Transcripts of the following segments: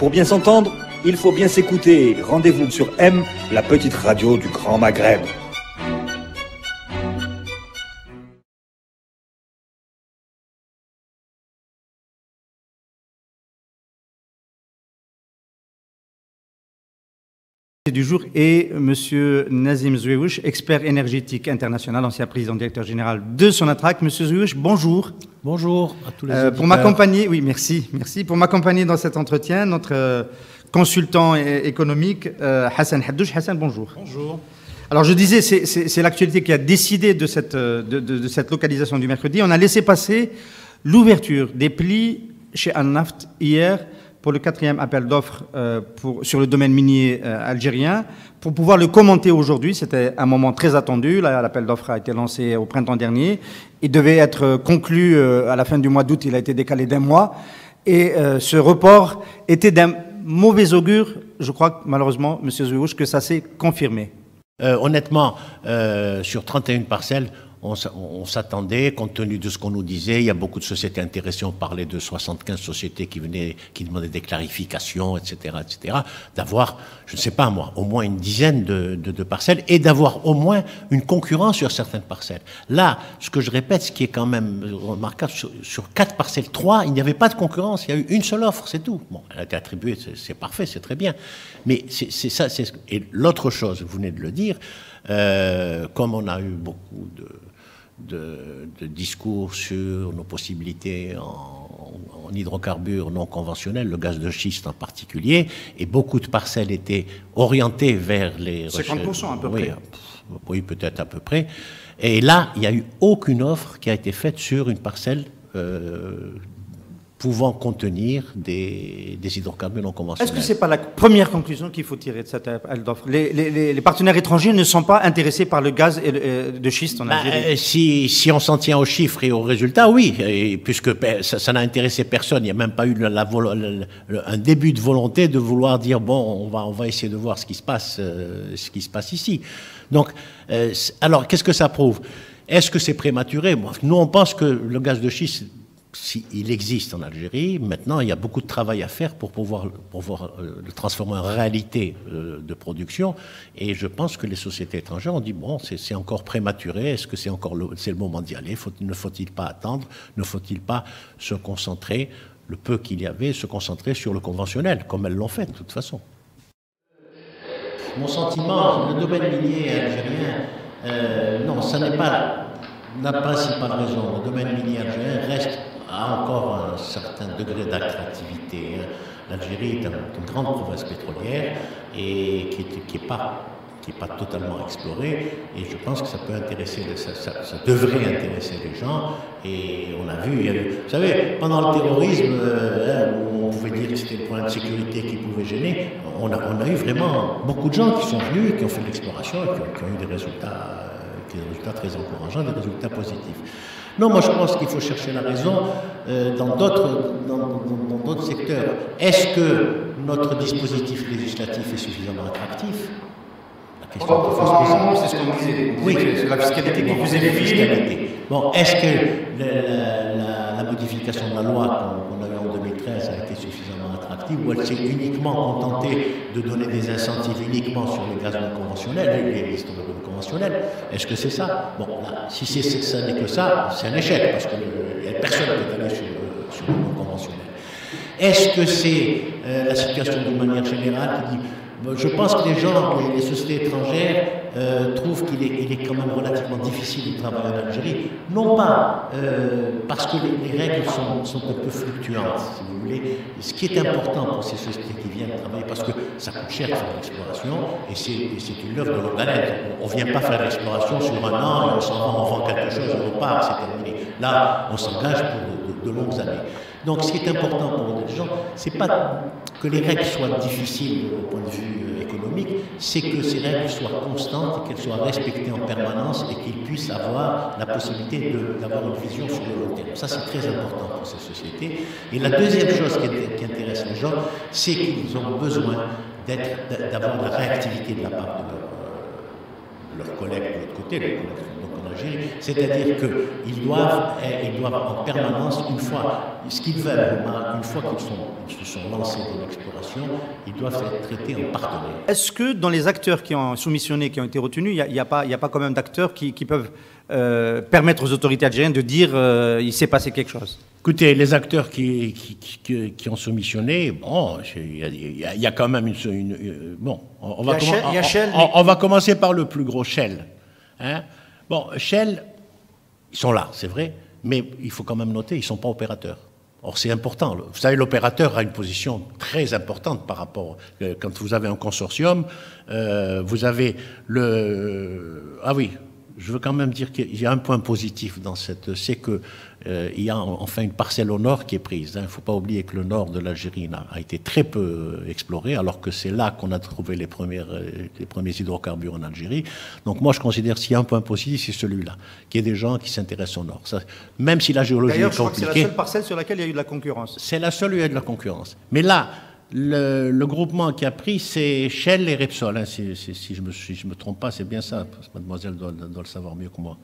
Pour bien s'entendre, il faut bien s'écouter. Rendez-vous sur M, la petite radio du Grand Maghreb. Du jour est Monsieur Nazim Zouéouch, expert énergétique international, ancien président directeur général de Sonatrach. Monsieur Zouéouch, bonjour. Bonjour à tous les auditeurs. Pour m'accompagner, oui, merci. Pour m'accompagner dans cet entretien, notre consultant économique, Hassan Haddouch. Hassan, bonjour. Bonjour. Alors je disais, c'est l'actualité qui a décidé de cette localisation du mercredi. On a laissé passer l'ouverture des plis chez Al-Naft hier pour le 4e appel d'offres sur le domaine minier algérien, pour pouvoir le commenter aujourd'hui. C'était un moment très attendu. L'appel d'offres a été lancé au printemps dernier. Il devait être conclu à la fin du mois d'août. Il a été décalé d'1 mois. Et ce report était d'un mauvais augure. Je crois que, malheureusement, M. Zouéouch, que ça s'est confirmé. Honnêtement, sur 31 parcelles, on s'attendait, compte tenu de ce qu'on nous disait, il y a beaucoup de sociétés intéressées, on parlait de 75 sociétés qui demandaient des clarifications, etc., d'avoir, je ne sais pas moi, au moins une dizaine de parcelles et d'avoir au moins une concurrence sur certaines parcelles. Là, ce que je répète, ce qui est quand même remarquable, sur 4 parcelles, 3, il n'y avait pas de concurrence, il y a eu une seule offre, c'est tout. Bon, elle a été attribuée, c'est parfait, c'est très bien. Mais c'est ça, et l'autre chose, vous venez de le dire, comme on a eu beaucoup de discours sur nos possibilités en hydrocarbures non conventionnels, le gaz de schiste en particulier, et beaucoup de parcelles étaient orientées vers les... 50% à peu près. Oui, peut-être à peu près. Et là, il n'y a eu aucune offre qui a été faite sur une parcelle pouvant contenir des hydrocarbures non conventionnels. Est-ce que ce n'est pas la première conclusion qu'il faut tirer de cette appel d'offres ? Les partenaires étrangers ne sont pas intéressés par le gaz de schiste en Algérie. Si on s'en tient aux chiffres et aux résultats, oui, et puisque ça n'a intéressé personne, il n'y a même pas eu un début de volonté de vouloir dire bon, on va essayer de voir ce qui se passe ici. Donc, alors qu'est-ce que ça prouve ? Est-ce que c'est prématuré ? Nous, on pense que le gaz de schiste, il existe en Algérie. Maintenant, il y a beaucoup de travail à faire pour pouvoir le transformer en réalité de production. Et je pense que les sociétés étrangères ont dit, bon, c'est encore prématuré. Est-ce que c'est le moment d'y aller ? Ne faut-il pas attendre ? Ne faut-il pas se concentrer, le peu qu'il y avait, se concentrer sur le conventionnel, comme elles l'ont fait, de toute façon. Mon sentiment, le domaine minier algérien, non, ça n'est pas la principale raison. Le domaine minier algérien a encore un certain degré d'attractivité. L'Algérie est une grande province pétrolière et qui n'est pas totalement explorée. Et je pense que ça peut intéresser, ça devrait intéresser les gens. Et on a vu, vous savez, pendant le terrorisme, où on pouvait dire que c'était le problème de sécurité qui pouvait gêner, on a eu vraiment beaucoup de gens qui sont venus, qui ont fait de l'exploration et qui ont eu des résultats très encourageants, des résultats positifs. Non, moi je pense qu'il faut chercher la raison dans d'autres secteurs. Est-ce que notre dispositif législatif est suffisamment attractif ? La question qu'il faut se poser. C'est ce qu'on disait. Oui, c'est la fiscalité qui vous est. Bon, est-ce que la modification de la loi qu'on a eue en 2013 a été suffisamment attractive ou elle s'est uniquement contentée de donner des incentives uniquement sur les gaz non conventionnels, les hydrocarbures non conventionnels? Est-ce que c'est ça? Bon, là, si ça n'est que ça, c'est un échec parce qu'il n'y a personne qui est allé sur le non conventionnel. Est-ce que c'est la situation d'une manière générale qui dit... Je pense que les sociétés étrangères trouvent qu'il est quand même relativement difficile de travailler en Algérie, non pas parce que les règles sont un peu fluctuantes, si vous voulez. Ce qui est important pour ces sociétés qui viennent travailler, parce que ça coûte cher de faire l'exploration, et c'est une œuvre de longue haleine. On ne vient pas faire l'exploration sur un an, et on s'en va, on vend quelque chose, on repart, c'est terminé. Là, on s'engage pour de longues années. Donc, ce qui est important pour les gens, c'est pas que les règles soient difficiles au point de vue économique, c'est que ces règles soient constantes et qu'elles soient respectées en permanence et qu'ils puissent avoir la possibilité d'avoir une vision sur le long terme. Ça, c'est très important pour ces sociétés. Et la deuxième chose qui intéresse les gens, c'est qu'ils ont besoin d'avoir la réactivité de la part de leurs collègues de l'autre côté, les collègues en l'Algérie. C'est-à-dire qu'ils doivent en permanence, une fois, ce qu'ils veulent, une fois qu'ils se sont lancés dans l'exploration, ils doivent être traités en partenaires. Est-ce que dans les acteurs qui ont soumissionné, qui ont été retenus, il n'y a pas quand même d'acteurs qui peuvent permettre aux autorités algériennes de dire il s'est passé quelque chose? Écoutez, les acteurs qui ont soumissionné, bon, il y a quand même bon, on va commencer par le plus gros, Shell. Hein? Bon, Shell, ils sont là, c'est vrai, mais il faut quand même noter, ils ne sont pas opérateurs. Or, c'est important. Vous savez, l'opérateur a une position très importante par rapport... Quand vous avez un consortium, vous avez le... Ah oui, je veux quand même dire qu'il y a un point positif dans cette... C'est que il y a enfin une parcelle au nord qui est prise. Il ne faut pas oublier que le nord de l'Algérie a été très peu exploré, alors que c'est là qu'on a trouvé les premiers hydrocarbures en Algérie. Donc moi, je considère qu'il y a un point positif, c'est celui-là, qu'il y ait des gens qui s'intéressent au nord. Ça, même si la géologie est compliquée... D'ailleurs, je crois que c'est la seule parcelle sur laquelle il y a eu de la concurrence. C'est la seule où il y a eu de la concurrence. Mais là, le groupement qui a pris, c'est Shell et Repsol. Hein, si je me trompe pas, c'est bien ça. Parce que mademoiselle doit le savoir mieux que moi.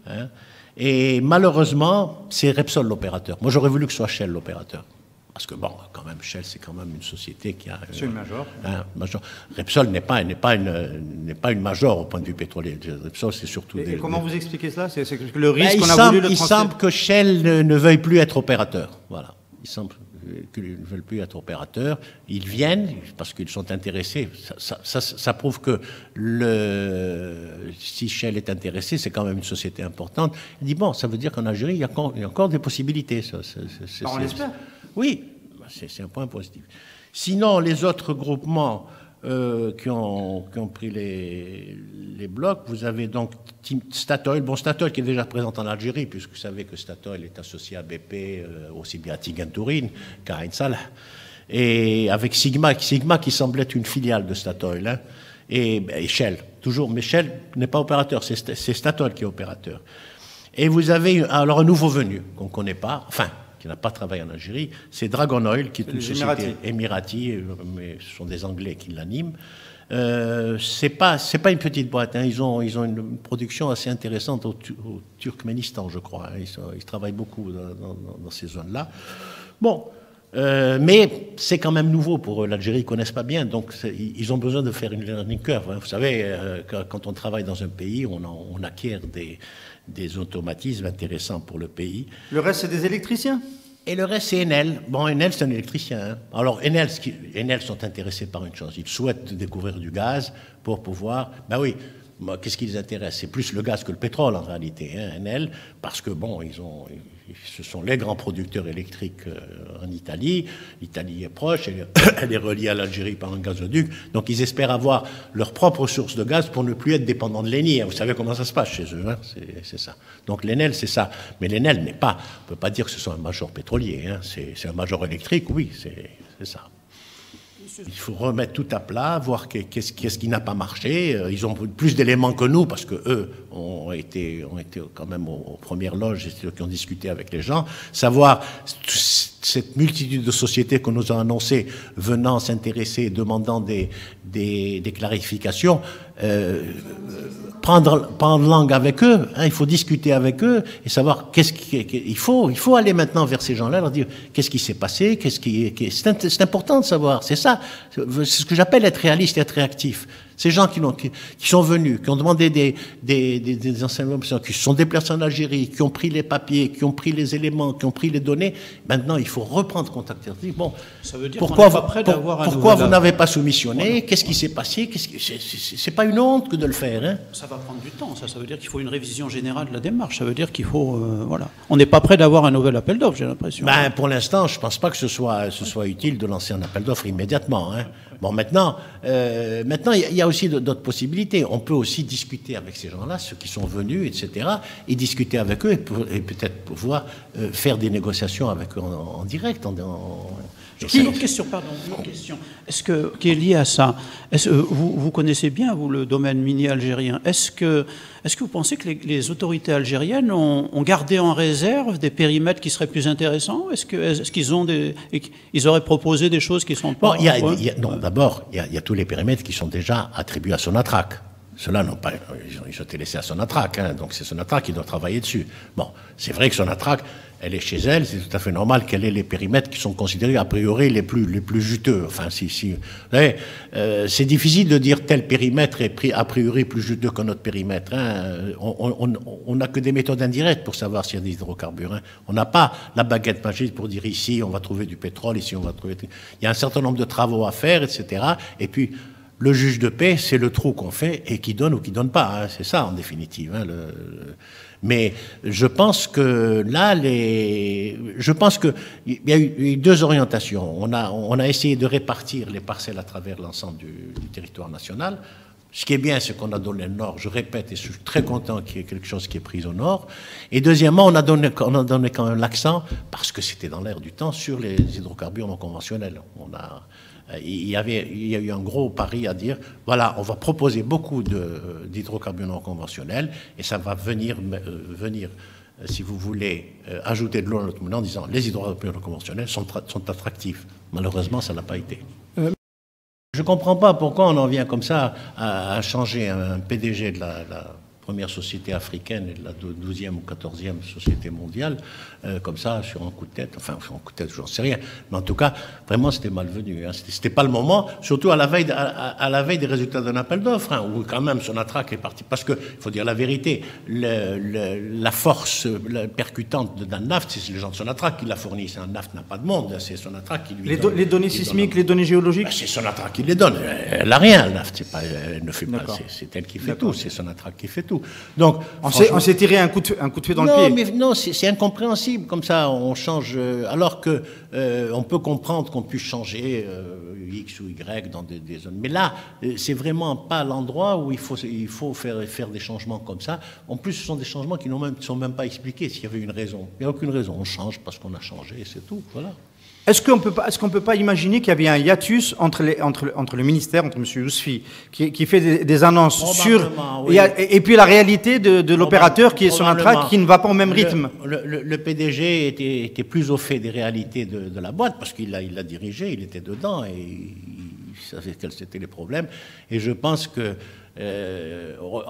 Hein. Et malheureusement, c'est Repsol l'opérateur. Moi, j'aurais voulu que ce soit Shell l'opérateur. Parce que, bon, quand même, Shell, c'est quand même une société qui a... C'est une major. Major. Repsol n'est pas une major au point de vue pétrolier. Repsol, c'est surtout... Et comment vous expliquez cela? C'est que le risque qu'on a voulu le Il semble que Shell ne veuille plus être opérateur. Voilà. Il semble qu'ils ne veulent plus être opérateurs. Ils viennent parce qu'ils sont intéressés. Ça prouve que si Shell est intéressé, c'est quand même une société importante. Il dit, bon, ça veut dire qu'en Algérie, il y a encore des possibilités. On l'espère. Oui, c'est un point positif. Sinon, les autres groupements qui ont pris les blocs, vous avez donc Statoil. Bon, Statoil qui est déjà présent en Algérie, puisque vous savez que Statoil est associé à BP, aussi bien à Tigan-Tourin qu'à Ain Salah. Et avec Sigma qui semble être une filiale de Statoil. Hein, et Shell, toujours. Mais Shell n'est pas opérateur, c'est Statoil qui est opérateur. Et vous avez alors un nouveau venu qu'on ne connaît pas, enfin, qui n'a pas travaillé en Algérie, c'est Dragon Oil, qui est une société émirati, mais ce sont des Anglais qui l'animent. C'est pas une petite boîte, hein. Ils ont une production assez intéressante au Turkménistan, je crois. Hein. Ils travaillent beaucoup dans ces zones-là. Bon, mais c'est quand même nouveau pour eux. L'Algérie, ils ne connaissent pas bien, donc ils ont besoin de faire une learning curve. Hein. Vous savez, quand on travaille dans un pays, on acquiert des automatismes intéressants pour le pays. Le reste, c'est des électriciens? Et le reste, c'est Enel. Bon, Enel, c'est un électricien. Hein. Alors, Enel sont intéressés par une chose. Ils souhaitent découvrir du gaz pour pouvoir... Ben oui, qu'est-ce qui les intéresse? C'est plus le gaz que le pétrole, en réalité, hein, Enel, parce que, bon, ce sont les grands producteurs électriques en Italie. L'Italie est proche, elle est reliée à l'Algérie par un gazoduc. Donc, ils espèrent avoir leur propre source de gaz pour ne plus être dépendants de l'ENI. Vous savez comment ça se passe chez eux, hein, c'est ça. Donc, l'Enel, c'est ça. Mais l'Enel n'est pas... On ne peut pas dire que ce soit un major pétrolier. Hein, c'est un major électrique, oui, c'est ça. Il faut remettre tout à plat, voir qu'est-ce qui n'a pas marché. Ils ont plus d'éléments que nous, parce qu'eux ont été quand même aux premières loges, qui ont discuté avec les gens. Savoir cette multitude de sociétés qu'on nous a annoncées, venant s'intéresser, demandant des clarifications, prendre langue avec eux, hein, il faut discuter avec eux et savoir il faut aller maintenant vers ces gens-là, leur dire qu'est-ce qui s'est passé, c'est important de savoir, c'est ça, c'est ce que j'appelle être réaliste et être réactif. Ces gens qui sont venus, qui ont demandé des enseignements, qui se sont déplacés en Algérie, qui ont pris les papiers, qui ont pris les éléments, qui ont pris les données, maintenant il faut reprendre contact. Bon, ça veut dire pourquoi vous n'avez pas soumissionné? Voilà. Qu'est-ce qui s'est passé? C'est pas une honte que de le faire. Hein. Ça va prendre du temps. Ça veut dire qu'il faut une révision générale de la démarche. Ça veut dire qu'il faut... voilà. On n'est pas prêt d'avoir un nouvel appel d'offres, j'ai l'impression. Ben, pour l'instant, je ne pense pas que ce soit utile de lancer un appel d'offres immédiatement. Hein. Bon, maintenant, il y a aussi d'autres possibilités. On peut aussi discuter avec ces gens-là, ceux qui sont venus, etc., et discuter avec eux et peut-être pouvoir faire des négociations avec eux en direct. Une autre question, qui est liée à ça. Vous connaissez bien, vous, le domaine minier algérien. Est-ce que vous pensez que les autorités algériennes ont gardé en réserve des périmètres qui seraient plus intéressants? Est-ce qu'ils auraient proposé des choses qui sont pas... Bon, d'abord, il y a tous les périmètres qui sont déjà attribués à Sonatrach. Ceux-là n'ont pas, ils ont été laissés à Sonatrach, hein, donc c'est Sonatrach qui doit travailler dessus. Bon, c'est vrai que Sonatrach, elle est chez elle, c'est tout à fait normal qu'elle ait les périmètres qui sont considérés a priori les plus juteux. Enfin, vous savez, c'est difficile de dire tel périmètre est a priori plus juteux qu'un autre périmètre. Hein. On n'a que des méthodes indirectes pour savoir s'il y a des hydrocarbures. Hein. On n'a pas la baguette magique pour dire ici on va trouver du pétrole, ici on va trouver... Il y a un certain nombre de travaux à faire, etc. Et puis... Le juge de paix, c'est le trou qu'on fait et qui donne ou qui donne pas. Hein. C'est ça, en définitive. Hein, Mais je pense que là, je pense qu'il y a eu deux orientations. On a essayé de répartir les parcelles à travers l'ensemble du territoire national. Ce qui est bien, c'est qu'on a donné le nord, je répète, et je suis très content qu'il y ait quelque chose qui est pris au nord. Et deuxièmement, on a donné quand même l'accent, parce que c'était dans l'air du temps, sur les hydrocarbures non conventionnels. Il y a eu un gros pari à dire, voilà, on va proposer beaucoup d'hydrocarbures non conventionnels, et ça va venir si vous voulez, ajouter de l'eau dans notre moulin en disant, les hydrocarbures non conventionnels sont attractifs. Malheureusement, ça n'a pas été. Je ne comprends pas pourquoi on en vient comme ça à changer un PDG de la première société africaine et de la 12e ou 14e société mondiale, comme ça, sur un coup de tête. Enfin, sur un coup de tête, j'en sais rien. Mais en tout cas, vraiment, c'était malvenu. Hein. C'était pas le moment, surtout à la veille des résultats d'un appel d'offres, hein, où quand même Sonatrach est parti. Parce qu'il faut dire la vérité, la force percutante de Dannaft, c'est les gens de Sonatrach qui la fournissent. Un Naft n'a pas de monde, c'est Sonatrach qui lui donne. Les données sismiques, les données géologiques, c'est Sonatrach qui les donne. Elle n'a rien, Naft. Elle ne fait pas. C'est elle qui fait tout. C'est Sonatrach qui fait tout. Donc, on s'est tiré un coup de feu dans le pied. Mais non, c'est incompréhensible. Comme ça, on change. Alors que on peut comprendre qu'on puisse changer X ou Y dans des zones. Mais là, c'est vraiment pas l'endroit où il faut faire des changements comme ça. En plus, ce sont des changements qui ne sont même pas expliqués s'il y avait une raison. Il n'y a aucune raison. On change parce qu'on a changé, c'est tout. Voilà. Est-ce qu'on peut pas imaginer qu'il y avait un hiatus entre le ministère, entre M. Yousfi, qui fait des annonces sur... Oui. Et puis la réalité de l'opérateur qui est Sonatrach, qui ne va pas au même rythme. Le PDG était plus au fait des réalités de la boîte, parce qu'il l'a dirigé, il était dedans, et il savait quels étaient les problèmes. Et je pense que...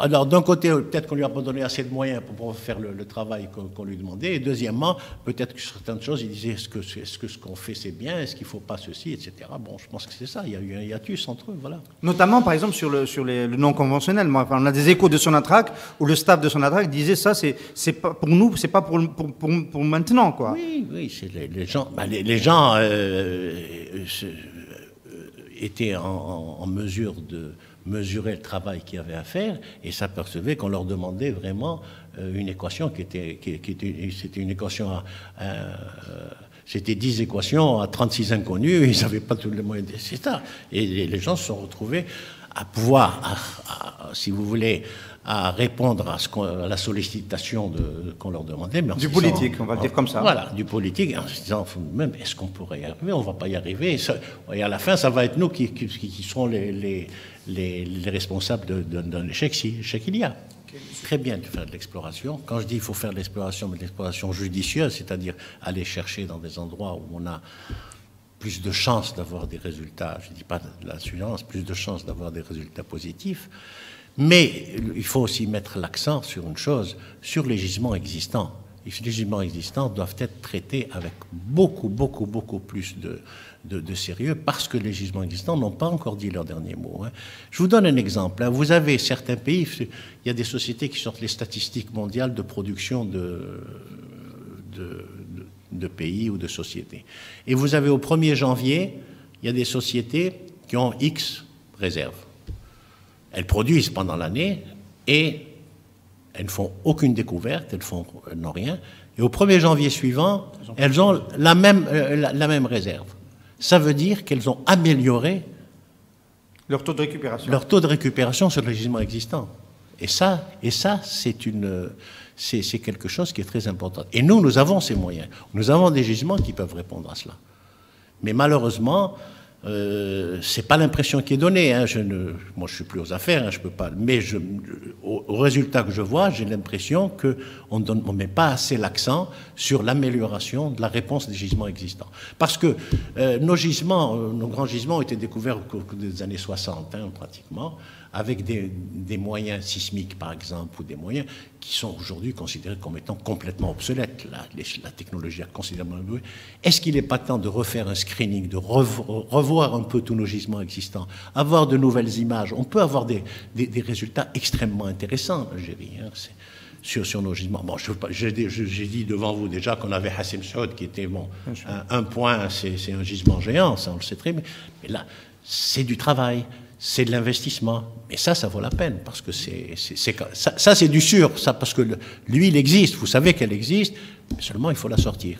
alors d'un côté, peut-être qu'on lui a pas donné assez de moyens pour pouvoir faire le travail qu'on lui demandait, et deuxièmement, peut-être que sur certaines choses, il disait est-ce que ce qu'on fait c'est bien, est-ce qu'il ne faut pas ceci, etc. Bon, je pense que c'est ça, il y a eu un hiatus entre eux, voilà. Notamment, par exemple, sur le non conventionnel. Enfin, on a des échos de Sonatrach où le staff de Sonatrach disait ça, c'est pas pour nous, c'est pas pour maintenant, quoi. Oui, c'est les gens étaient en mesure de mesurer le travail qu'il y avait à faire et s'apercevaient qu'on leur demandait vraiment une équation c'était une équation c'était 10 équations à 36 inconnus, ils n'avaient pas tous les moyens, etc. Et les gens se sont retrouvés à pouvoir, si vous voulez, à répondre à la sollicitation qu'on leur demandait. Mais du politique, on va le dire comme ça. Voilà, du politique, en se disant, même, est-ce qu'on pourrait y arriver? On ne va pas y arriver. Et à la fin, ça va être nous qui serons les responsables d'un échec, si échec il y a. Très bien de faire de l'exploration. Quand je dis qu'il faut faire de l'exploration, mais de l'exploration judicieuse, c'est-à-dire aller chercher dans des endroits où on a plus de chances d'avoir des résultats, je ne dis pas de l'assurance, plus de chances d'avoir des résultats positifs. Mais il faut aussi mettre l'accent sur une chose, sur les gisements existants. Les gisements existants doivent être traités avec beaucoup plus de sérieux parce que les gisements existants n'ont pas encore dit leur dernier mot. Hein. Je vous donne un exemple. Hein. Vous avez certains pays, il y a des sociétés qui sortent les statistiques mondiales de production de pays ou de sociétés. Et vous avez au 1er janvier, il y a des sociétés qui ont X réserves. Elles produisent pendant l'année et elles ne font aucune découverte, elles n'ont rien. Et au 1er janvier suivant, elles ont la même réserve. Ça veut dire qu'elles ont amélioré leur taux de récupération. Leur taux de récupération sur le gisement existant. Et ça c'est quelque chose qui est très important. Et nous avons ces moyens. Nous avons des gisements qui peuvent répondre à cela. Mais malheureusement, c'est pas l'impression qui est donnée. Hein. Moi, je suis plus aux affaires, hein, je peux pas. Mais au résultat que je vois, j'ai l'impression qu'on ne met pas assez l'accent sur l'amélioration de la réponse des gisements existants. Parce que nos grands gisements ont été découverts au cours des années 60, hein, pratiquement, avec des moyens sismiques, par exemple, ou des moyens qui sont aujourd'hui considérés comme étant complètement obsolètes. La technologie a considérablement évolué. Est-ce qu'il n'est pas temps de refaire un screening, de revoir un peu tous nos gisements existants, avoir de nouvelles images? On peut avoir des résultats extrêmement intéressants en Algérie, hein, sur nos gisements. Bon, j'ai dit devant vous déjà qu'on avait Hassim Saoud, qui était, bon, un point, c'est un gisement géant, ça on le sait très bien. Mais là, c'est du travail, c'est de l'investissement. Mais ça vaut la peine, parce que ça c'est du sûr, ça, parce que lui, il existe, vous savez qu'elle existe, mais seulement il faut la sortir.